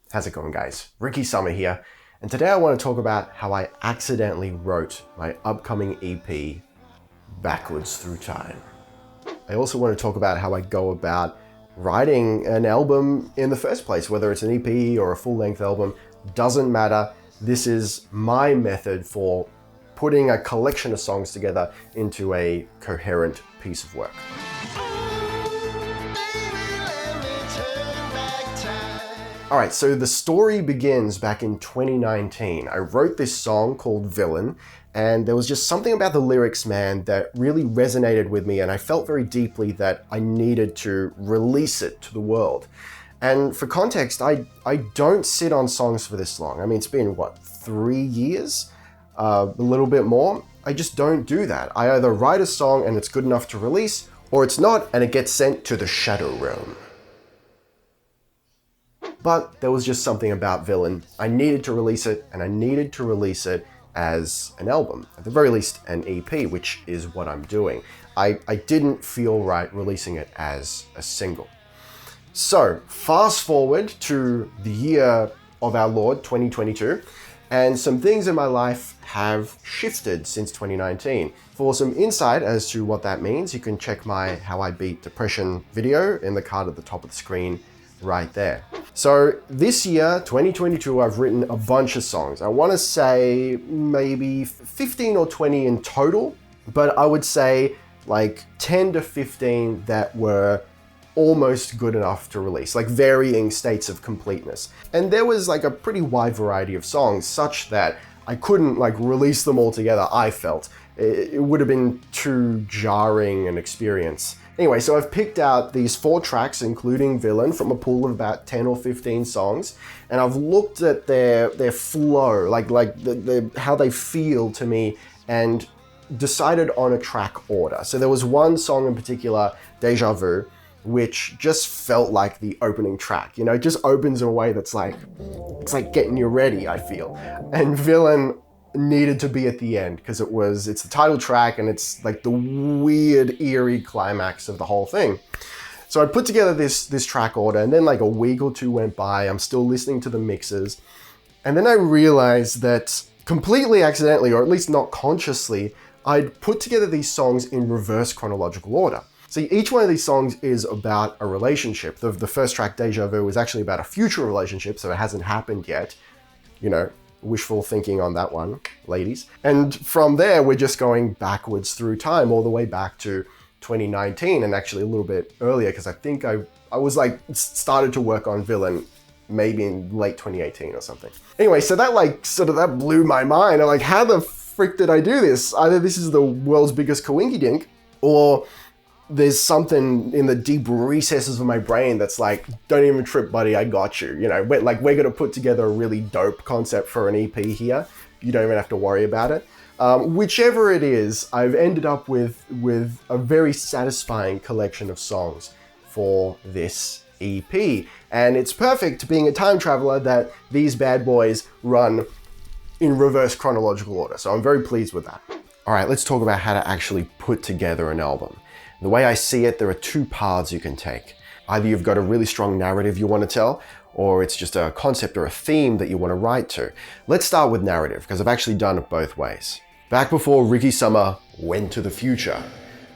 How's it going, guys? Ricky Summer here, and today I want to talk about how I accidentally wrote my upcoming EP backwards through time. I also want to talk about how I go about writing an album in the first place, whether it's an EP or a full-length album, doesn't matter. This is my method for putting a collection of songs together into a coherent piece of work. All right, so the story begins back in 2019. I wrote this song called Villain, and there was just something about the lyrics, man, that really resonated with me, and I felt very deeply that I needed to release it to the world. And for context, I don't sit on songs for this long. I mean, it's been, 3 years? A little bit more? I just don't do that. I either write a song and it's good enough to release, or it's not, and it gets sent to the shadow realm. But there was just something about Villain. I needed to release it, and I needed to release it as an album. At the very least, an EP, which is what I'm doing. I didn't feel right releasing it as a single. So, fast forward to the year of our Lord, 2022, and some things in my life have shifted since 2019. For some insight as to what that means, you can check my How I Beat Depression video in the card at the top of the screen right there. So this year, 2022, I've written a bunch of songs. I want to say maybe 15 or 20 in total, but I would say like 10 to 15 that were almost good enough to release, like varying states of completeness. And there was like a pretty wide variety of songs such that I couldn't like release them all together, I felt. It would have been too jarring an experience. Anyway, so I've picked out these 4 tracks, including Villain, from a pool of about 10 or 15 songs, and I've looked at their flow, like how they feel to me, and decided on a track order. So there was one song in particular, Deja Vu, which just felt like the opening track. You know, it just opens in a way that's like, it's like getting you ready, I feel. And Villain needed to be at the end because it's the title track and it's like the weird, eerie climax of the whole thing. So I put together this track order, and then like a week or two went by. I'm still listening to the mixes, and then I realized that completely accidentally, or at least not consciously, I'd put together these songs in reverse chronological order. So each one of these songs is about a relationship. The first track, Deja Vu, is actually about a future relationship, so it hasn't happened yet. You know, wishful thinking on that one, ladies. And from there, we're just going backwards through time, all the way back to 2019, and actually a little bit earlier, because I think I was like, started to work on Villain maybe in late 2018 or something. Anyway, so that like, that blew my mind. I'm like, how the frick did I do this? Either this is the world's biggest coinkydink, or there's something in the deep recesses of my brain that's like, don't even trip, buddy, I got you. You know, we're gonna put together a really dope concept for an EP here. You don't even have to worry about it. Whichever it is, I've ended up with a very satisfying collection of songs for this EP. And it's perfect, being a time traveler, that these bad boys run in reverse chronological order. So I'm very pleased with that. All right, let's talk about how to actually put together an album. The way I see it, there are 2 paths you can take. Either you've got a really strong narrative you want to tell, or it's just a concept or a theme that you want to write to. Let's start with narrative, because I've actually done it both ways. Back before Ricky Summer went to the future,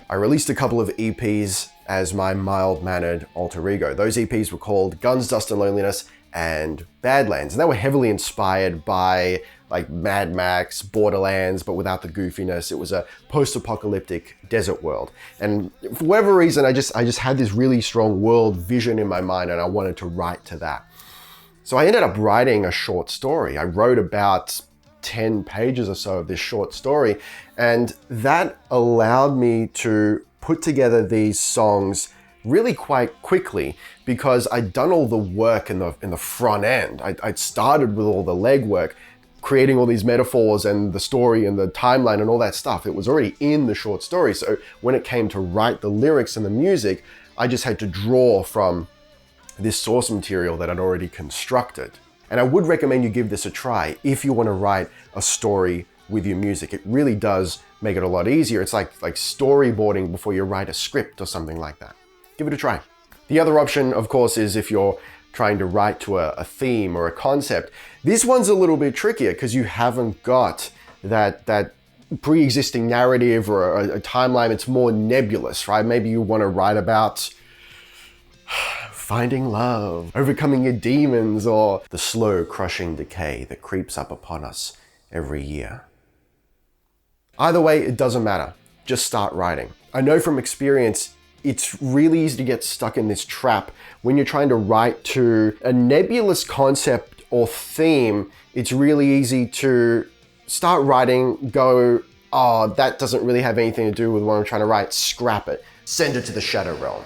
I released a couple of EPs as my mild-mannered alter ego. Those EPs were called Guns, Dust and Loneliness and Badlands, and they were heavily inspired by like Mad Max, Borderlands, but without the goofiness. It was a post-apocalyptic desert world. And for whatever reason, I just had this really strong world vision in my mind, and I wanted to write to that. So I ended up writing a short story. I wrote about 10 pages or so of this short story, and that allowed me to put together these songs really quite quickly, because I'd done all the work in the front end. I'd started with all the legwork, creating all these metaphors and the story and the timeline and all that stuff. It was already in the short story. So when it came to write the lyrics and the music, I just had to draw from this source material that I'd already constructed. And I would recommend you give this a try if you want to write a story with your music. It really does make it a lot easier. It's like storyboarding before you write a script or something like that. Give it a try. The other option, of course, is if you're trying to write to a theme or a concept. This one's a little bit trickier because you haven't got that pre-existing narrative or a timeline. It's more nebulous, right? Maybe you want to write about finding love, overcoming your demons, or the slow crushing decay that creeps up upon us every year. Either way, it doesn't matter. Just start writing. I know from experience, it's really easy to get stuck in this trap when you're trying to write to a nebulous concept or theme. It's really easy to start writing, go, oh, that doesn't really have anything to do with what I'm trying to write, scrap it, send it to the shadow realm.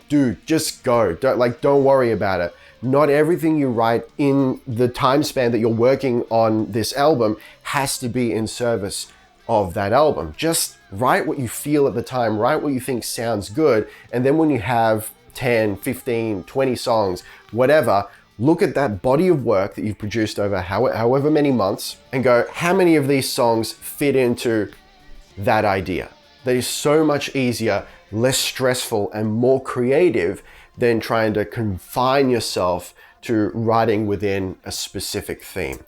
Dude, just go. Don't worry about it. Not everything you write in the time span that you're working on this album has to be in service of that album. Just write what you feel at the time, write what you think sounds good, and then when you have 10, 15, 20 songs, whatever, look at that body of work that you've produced over however many months and go, how many of these songs fit into that idea? That is so much easier, less stressful, and more creative than trying to confine yourself to writing within a specific theme.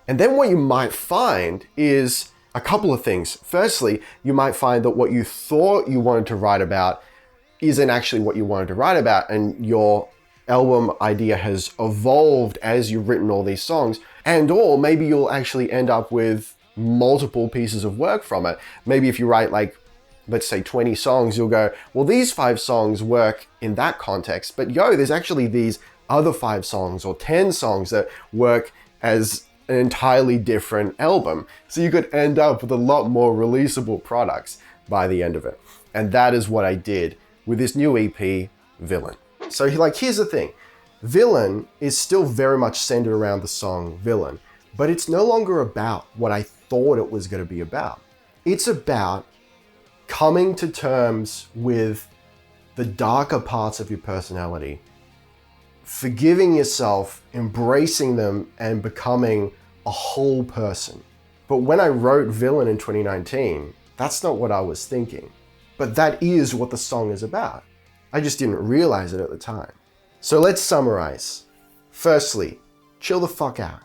And then what you might find is a couple of things. Firstly, you might find that what you thought you wanted to write about isn't actually what you wanted to write about, and your album idea has evolved as you've written all these songs, or maybe you'll actually end up with multiple pieces of work from it. Maybe if you write like, let's say 20 songs, you'll go, well, these 5 songs work in that context, but there's actually these other 5 songs or 10 songs that work as an entirely different album. So you could end up with a lot more releasable products by the end of it. And that is what I did with this new EP, Villain. So here's the thing. Villain is still very much centered around the song Villain, but it's no longer about what I thought it was going to be about. It's about coming to terms with the darker parts of your personality, forgiving yourself, embracing them, and becoming a whole person. But when I wrote Villain in 2019, that's not what I was thinking. But that is what the song is about. I just didn't realize it at the time. So let's summarize. Firstly, chill the fuck out.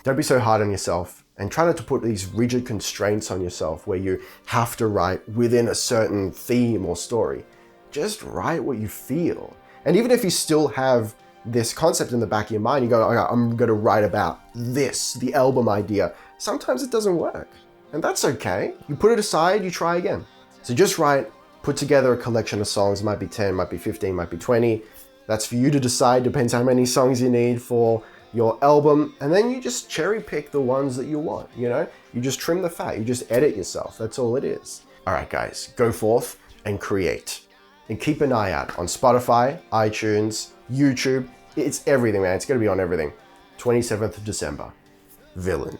Don't be so hard on yourself, and try not to put these rigid constraints on yourself where you have to write within a certain theme or story. Just write what you feel. And even if you still have this concept in the back of your mind, you go, okay, I'm going to write about this, the album idea. Sometimes it doesn't work, and that's okay. You put it aside, you try again. So just write, put together a collection of songs. It might be 10, might be 15, might be 20. That's for you to decide, depends how many songs you need for your album. And then you just cherry pick the ones that you want, You just trim the fat, you just edit yourself. That's all it is. All right, guys, go forth and create. And keep an eye out on Spotify, iTunes, YouTube. It's everything, man. It's going to be on everything. 27th of December. Villain.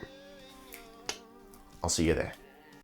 I'll see you there.